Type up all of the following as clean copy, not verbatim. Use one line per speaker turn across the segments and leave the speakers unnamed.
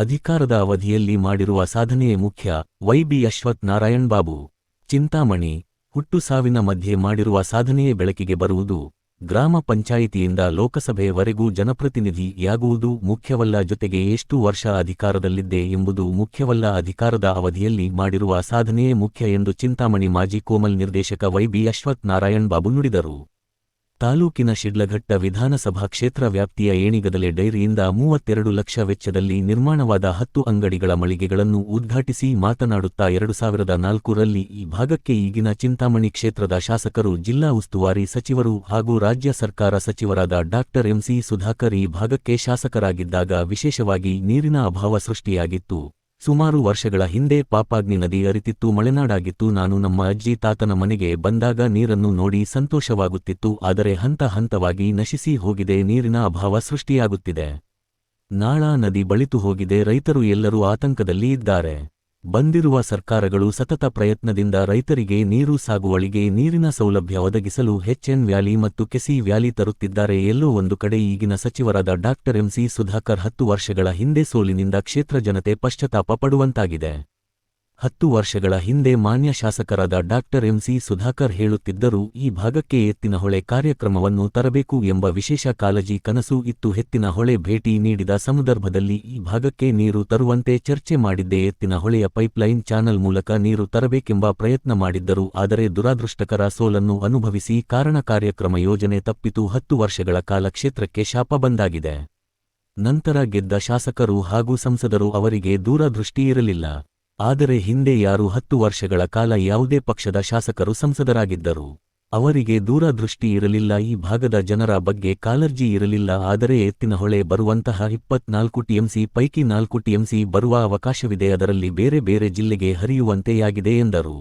ಅಧಿಕಾರದ ಅವಧಿಯಲ್ಲಿ ಮಾಡಿರುವ ಸಾಧನೆಯೇ ಮುಖ್ಯ. ವೈ.ಬಿ. ಅಶ್ವಥ್ ನಾರಾಯಣ್ ಬಾಬು. ಚಿಂತಾಮಣಿ. ಹುಟ್ಟು ಸಾವಿನ ಮಧ್ಯೆ ಮಾಡಿರುವ ಸಾಧನೆಯೇ ಬೆಳಕಿಗೆ ಬರುವುದು. ಗ್ರಾಮ ಪಂಚಾಯಿತಿಯಿಂದ ಲೋಕಸಭೆಯವರೆಗೂ ಜನಪ್ರತಿನಿಧಿಯಾಗುವುದು ಮುಖ್ಯವಲ್ಲ, ಜೊತೆಗೆ ಎಷ್ಟು ವರ್ಷ ಅಧಿಕಾರದಲ್ಲಿದ್ದೆ ಎಂಬುದು ಮುಖ್ಯವಲ್ಲ, ಅಧಿಕಾರದ ಅವಧಿಯಲ್ಲಿ ಮಾಡಿರುವ ಸಾಧನೆಯೇ ಮುಖ್ಯ ಎಂದು ಚಿಂತಾಮಣಿ ಮಾಜಿ ಕೋಮಲ್ ನಿರ್ದೇಶಕ ವೈ.ಬಿ. ಅಶ್ವಥ್ ನಾರಾಯಣ್ ಬಾಬು ನುಡಿದರು. ತಾಲೂಕಿನ ಶಿಡ್ಲಘಟ್ಟ ವಿಧಾನಸಭಾ ಕ್ಷೇತ್ರ ವ್ಯಾಪ್ತಿಯ ಏಣಿಗದಲೆ ಡೈರಿಯಿಂದ 32 ಲಕ್ಷ ವೆಚ್ಚದಲ್ಲಿ ನಿರ್ಮಾಣವಾದ 10 ಅಂಗಡಿಗಳ ಮಳಿಗೆಗಳನ್ನು ಉದ್ಘಾಟಿಸಿ ಮಾತನಾಡುತ್ತಾ 2004ರಲ್ಲಿ ಈ ಭಾಗಕ್ಕೆ ಈಗಿನ ಚಿಂತಾಮಣಿ ಕ್ಷೇತ್ರದ ಶಾಸಕರು, ಜಿಲ್ಲಾ ಉಸ್ತುವಾರಿ ಸಚಿವರು ಹಾಗೂ ರಾಜ್ಯ ಸರ್ಕಾರ ಸಚಿವರಾದ ಡಾ. ಎಂ.ಸಿ. ಸುಧಾಕರ್ ಈ ಭಾಗಕ್ಕೆ ಶಾಸಕರಾಗಿದ್ದಾಗ ವಿಶೇಷವಾಗಿ ನೀರಿನ ಅಭಾವ ಸೃಷ್ಟಿಯಾಗಿತ್ತು. ಸುಮಾರು ವರ್ಷಗಳ ಹಿಂದೆ ಪಾಪಾಗ್ನಿ ನದಿ ಹರಿತಿತ್ತು, ಮಳೆನಾಡಾಗಿತ್ತು. ನಾನು ನಮ್ಮ ಅಜ್ಜಿ ತಾತನ ಮನೆಗೆ ಬಂದಾಗ ನೀರನ್ನು ನೋಡಿ ಸಂತೋಷವಾಗುತ್ತಿತ್ತು. ಆದರೆ ಹಂತ ಹಂತವಾಗಿ ನಶಿಸಿ ಹೋಗಿದೆ, ನೀರಿನ ಅಭಾವ ಸೃಷ್ಟಿಯಾಗುತ್ತಿದೆ. ನಾಳಾ ನದಿ ಬಳಿತು ಹೋಗಿದೆ, ರೈತರು ಎಲ್ಲರೂ ಆತಂಕದಲ್ಲಿ ಇದ್ದಾರೆ. ಬಂದಿರುವ ಸರ್ಕಾರಗಳು ಸತತ ಪ್ರಯತ್ನದಿಂದ ರೈತರಿಗೆ ನೀರು ಸಾಗುವಳಿಗೆ ನೀರಿನ ಸೌಲಭ್ಯ ಒದಗಿಸಲು ಎಚ್.ಎನ್. ವ್ಯಾಲಿ ಮತ್ತು ಕೆಸಿ ವ್ಯಾಲಿ ತರುತ್ತಿದ್ದಾರೆ. ಎಲ್ಲೋ ಒಂದು ಕಡೆ ಈಗಿನ ಸಚಿವರಾದ ಡಾ. ಎಂ.ಸಿ. ಸುಧಾಕರ್ 10 ವರ್ಷಗಳ ಹಿಂದೆ ಸೋಲಿನಿಂದ ಕ್ಷೇತ್ರ ಜನತೆ ಪಶ್ಚಾತ್ತಾಪ ಪಡುವಂತಾಗಿದೆ. 10 ವರ್ಷಗಳ ಹಿಂದೆ ಮಾನ್ಯ ಶಾಸಕರಾದ ಡಾ. ಎಂ.ಸಿ. ಸುಧಾಕರ್ ಹೇಳುತ್ತಿದ್ದರು, ಈ ಭಾಗಕ್ಕೆ ಎತ್ತಿನಹೊಳೆ ಕಾರ್ಯಕ್ರಮವನ್ನು ತರಬೇಕು ಎಂಬ ವಿಶೇಷ ಕಾಳಜಿ, ಕನಸು ಇತ್ತು. ಎತ್ತಿನಹೊಳೆ ಭೇಟಿ ನೀಡಿದ ಸಂದರ್ಭದಲ್ಲಿ ಈ ಭಾಗಕ್ಕೆ ನೀರು ತರುವಂತೆ ಚರ್ಚೆ ಮಾಡಿದ್ದೆ. ಎತ್ತಿನಹೊಳೆಯ ಪೈಪ್ಲೈನ್ ಚಾನಲ್ ಮೂಲಕ ನೀರು ತರಬೇಕೆಂಬ ಪ್ರಯತ್ನ ಮಾಡಿದ್ದರು. ಆದರೆ ದುರಾದೃಷ್ಟಕರ ಸೋಲನ್ನು ಅನುಭವಿಸಿ ಕಾರಣ ಕಾರ್ಯಕ್ರಮ ಯೋಜನೆ ತಪ್ಪಿತು. 10 ವರ್ಷಗಳ ಕಾಲ ಕ್ಷೇತ್ರಕ್ಕೆ ಶಾಪ ಬಂದಾಗಿದೆ. ನಂತರ ಗೆದ್ದ ಶಾಸಕರು ಹಾಗೂ ಸಂಸದರು ಅವರಿಗೆ ದೂರದೃಷ್ಟಿ ಇರಲಿಲ್ಲ. ಆದರೆ ಹಿಂದೆ ಯಾರು 10 ವರ್ಷಗಳ ಕಾಲ ಯಾವುದೇ ಪಕ್ಷದ ಶಾಸಕರು ಸಂಸದರಾಗಿದ್ದರು, ಅವರಿಗೆ ದೂರದೃಷ್ಟಿ ಇರಲಿಲ್ಲ, ಈ ಭಾಗದ ಜನರ ಬಗ್ಗೆ ಕಾಳಜಿ ಇರಲಿಲ್ಲ. ಆದರೆ ಎತ್ತಿನಹೊಳೆ ಬರುವಂತಹ 24 ಟಿಎಂಸಿ ಪೈಕಿ 4 ಟಿಎಂಸಿ ಬರುವ ಅವಕಾಶವಿದೆ, ಅದರಲ್ಲಿ ಬೇರೆ ಬೇರೆ ಜಿಲ್ಲೆಗೆ ಹರಿಯುವಂತೆಯಾಗಿದೆ ಎಂದರು.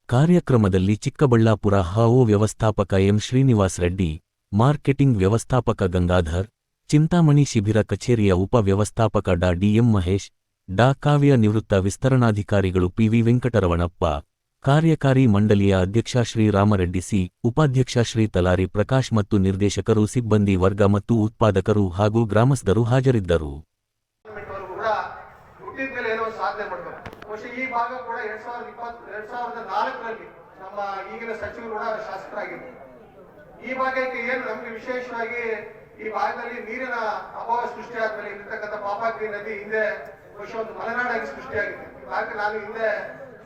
ಕಾರ್ಯಕ್ರಮದಲ್ಲಿ ಚಿಕ್ಕಬಳ್ಳಾಪುರ ಹಾಒ ವ್ಯವಸ್ಥಾಪಕ ಎಂ. ಶ್ರೀನಿವಾಸ್ ರೆಡ್ಡಿ, ಮಾರ್ಕೆಟಿಂಗ್ ವ್ಯವಸ್ಥಾಪಕ ಗಂಗಾಧರ್, ಚಿಂತಾಮಣಿ ಶಿಬಿರ ಕಚೇರಿಯ ಉಪ ವ್ಯವಸ್ಥಾಪಕ ಡಾ. ಡಿ.ಎಂ. ಮಹೇಶ್, ಡಾ. ಕಾವ್ಯ, ನಿವೃತ್ತ ವಿಸ್ತರಣಾಧಿಕಾರಿಗಳು ಪಿ.ವಿ. ವೆಂಕಟರಮಣಪ್ಪ, ಕಾರ್ಯಕಾರಿ ಮಂಡಳಿಯ ಅಧ್ಯಕ್ಷ ಶ್ರೀ ರಾಮರೆಡ್ಡಿ ಸಿ, ಉಪಾಧ್ಯಕ್ಷ ಶ್ರೀ ತಲಾರಿ ಪ್ರಕಾಶ್ ಮತ್ತು ನಿರ್ದೇಶಕರು, ಸಿಬ್ಬಂದಿ ವರ್ಗ ಮತ್ತು ಉತ್ಪಾದಕರು ಹಾಗೂ ಗ್ರಾಮಸ್ಥರು ಹಾಜರಿದ್ದರು.
ಈ ಭಾಗಕ್ಕೆ ಏನು ನಮಗೆ ವಿಶೇಷವಾಗಿ ಈ ಭಾಗದಲ್ಲಿ ನೀರಿನ ಅಭಾವ ಸೃಷ್ಟಿಯಾದ್ಮೇಲೆ ಇರತಕ್ಕಂಥ ಪಾಪಾಗ್ನಿ ನದಿ ಹಿಂದೆ ಒಂದು ಮಲೆನಾಡಾಗಿ ಸೃಷ್ಟಿಯಾಗಿದೆ. ಈ ಭಾಗ ನಾನು ಹಿಂದೆ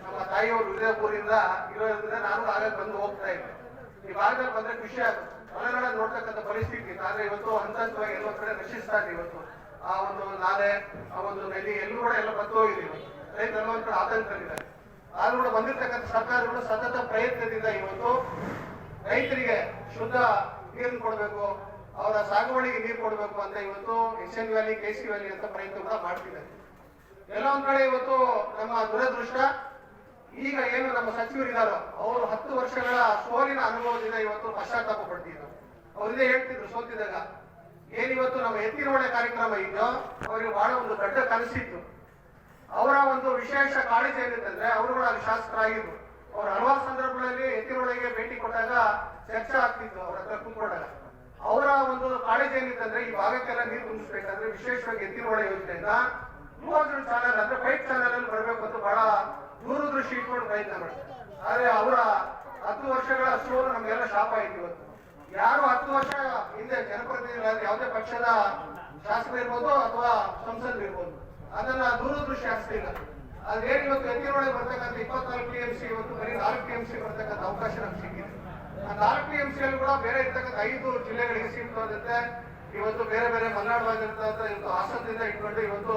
ನಮ್ಮ ತಾಯಿಯವರು ವಿಜಯಪುರದಿಂದ ಇರೋದ್ರಿಂದ ನಾನು ಆಗ ಬಂದು ಹೋಗ್ತಾ ಇದ್ದೆ. ಈ ಭಾಗದಲ್ಲಿ ಬಂದ್ರೆ ಖುಷಿ ಆಗುತ್ತೆ. ಮಲೆನಾಡ ನೋಡ್ತಕ್ಕಂಥ ಪರಿಸ್ಥಿತಿ ಆದ್ರೆ ಇವತ್ತು ಹಂತ ಹಂತವಾಗಿ ಎಲ್ಲೋ ಕಡೆ ನಶಿಸ್ತಾ ಇದೆ. ಇವತ್ತು ಆ ಒಂದು ನಾಲೆ, ಆ ಒಂದು ನದಿ ಎಲ್ಲೂ ಕೂಡ ಎಲ್ಲ ಬತ್ತು ಹೋಗಿದೆ. ರೈತರೆಲ್ಲ ಒಂದ್ ಕಡೆ ಆತಂಕದಲ್ಲಿದ್ದಾರೆ. ಆದ್ರೂ ಕೂಡ ಬಂದಿರ್ತಕ್ಕಂಥ ಸರ್ಕಾರಗಳು ಸತತ ಪ್ರಯತ್ನದಿಂದ ಇವತ್ತು ರೈತರಿಗೆ ಶುದ್ಧ ನೀರನ್ನು ಕೊಡಬೇಕು, ಅವರ ಸಾಗುವಳಿಗೆ ನೀರು ಕೊಡಬೇಕು ಅಂತ ಇವತ್ತು ಎಚ್.ಎನ್. ವ್ಯಾಲಿ, ಕೆಸಿ ವ್ಯಾಲಿ ಅಂತ ಪ್ರಯತ್ನ ಕೂಡ ಮಾಡ್ತಿದ್ದಾರೆ. ಎಲ್ಲ ಒಂದ್ ಕಡೆ ಇವತ್ತು ನಮ್ಮ ದುರದೃಷ್ಟ, ಈಗ ಏನು ನಮ್ಮ ಸಚಿವರಿದ್ದಾರೋ ಅವರು 10 ವರ್ಷಗಳ ಸೋಲಿನ ಅನುಭವದಿಂದ ಇವತ್ತು ಪಶ್ಚಾತ್ತಾಪ ಪಡ್ತಿದ್ರು. ಅವರಿದೇ ಹೇಳ್ತಿದ್ರು ಸೋತಿದಾಗ, ಏನಿವತ್ತು ನಮ್ಮ ಎತ್ತಿನಹೊಳೆ ಕಾರ್ಯಕ್ರಮ ಇದೆಯೋ ಅವರಿಗೆ ಬಹಳ ಒಂದು ದೊಡ್ಡ ಕನಸಿತ್ತು. ಅವರ ಒಂದು ವಿಶೇಷ ಕಾಳಜಿ ಏನಿತ್ತಂದ್ರೆ ಅವರು ಕೂಡ ಅಲ್ಲಿ ಶಾಸಕರಾಗಿದ್ರು. ಅವ್ರು ಹಲವಾರು ಸಂದರ್ಭಗಳಲ್ಲಿ ಎತ್ತಿನಹೊಳೆಗೆ ಭೇಟಿ ಕೊಟ್ಟಾಗ ಚರ್ಚೆ ಆಗ್ತಿತ್ತು. ಅವ್ರ ಹತ್ರ ಕೂತ್ಕೊಂಡಾಗ ಅವರ ಒಂದು ಕಾಳಜಿ ಏನಿತ್ತಂದ್ರೆ ಈ ಭಾಗಕ್ಕೆಲ್ಲ ನೀರು ತುಂಬಿಸ್ಬೇಕಂದ್ರೆ ವಿಶೇಷವಾಗಿ ಎತ್ತಿನಹೊಳೆ ಯೋಜನೆಯಿಂದ ಯೂಆರ್ಜನ್ ಚಾನಲ್ ಅಂದ್ರೆ ಪೈಪ್ ಚಾನಲ್ ಅಲ್ಲಿ ಬರಬೇಕು ಅಂತ ಬಹಳ ದೂರದೃಷ್ಟಿ ಇಟ್ಕೊಂಡು ಪ್ರಯತ್ನ ಮಾಡ್ತಾರೆ. ಆದ್ರೆ ಅವರ 10 ವರ್ಷಗಳ ಸೋಲು ನಮ್ಗೆಲ್ಲ ಶಾಪ ಆಯ್ತು. ಇವತ್ತು ಯಾರು 10 ವರ್ಷ ಹಿಂದೆ ಜನಪ್ರತಿನಿಧಿಗಳಾದ್ರೆ ಯಾವುದೇ ಪಕ್ಷದ ಶಾಸಕರು ಇರ್ಬೋದು ಅಥವಾ ಸಂಸದರು ಇರ್ಬೋದು, ಅದನ್ನ ದೂರದೃಷ್ಟಿ ಹಾಕ್ತಿಲ್ಲ. ಅದೇನು ಇವತ್ತು ಎತ್ತಿನಹೊಳೆ ಬರ್ತಕ್ಕಂಥ 24 ಟಿಎಂಸಿ ಇವತ್ತು ಬರೀ 4 ಟಿಎಂಸಿ ಬರ್ತಕ್ಕಂಥ ಅವಕಾಶ ನಮ್ಗೆ ಸಿಕ್ಕಿದೆ. ಆ 4 ಟಿಎಂಸಿಯಲ್ಲಿ ಕೂಡ ಬೇರೆ ಇರ್ತಕ್ಕಂಥ 5 ಜಿಲ್ಲೆಗಳಿಗೆ ಸೀಮಿತವಾದಂತೆ ಇವತ್ತು ಬೇರೆ ಬೇರೆ ಮಲೆನಾಡು ಭಾಗದಿಂದ ಇವತ್ತು ಹಾಸನದಿಂದ ಇಟ್ಕೊಂಡು ಇವತ್ತು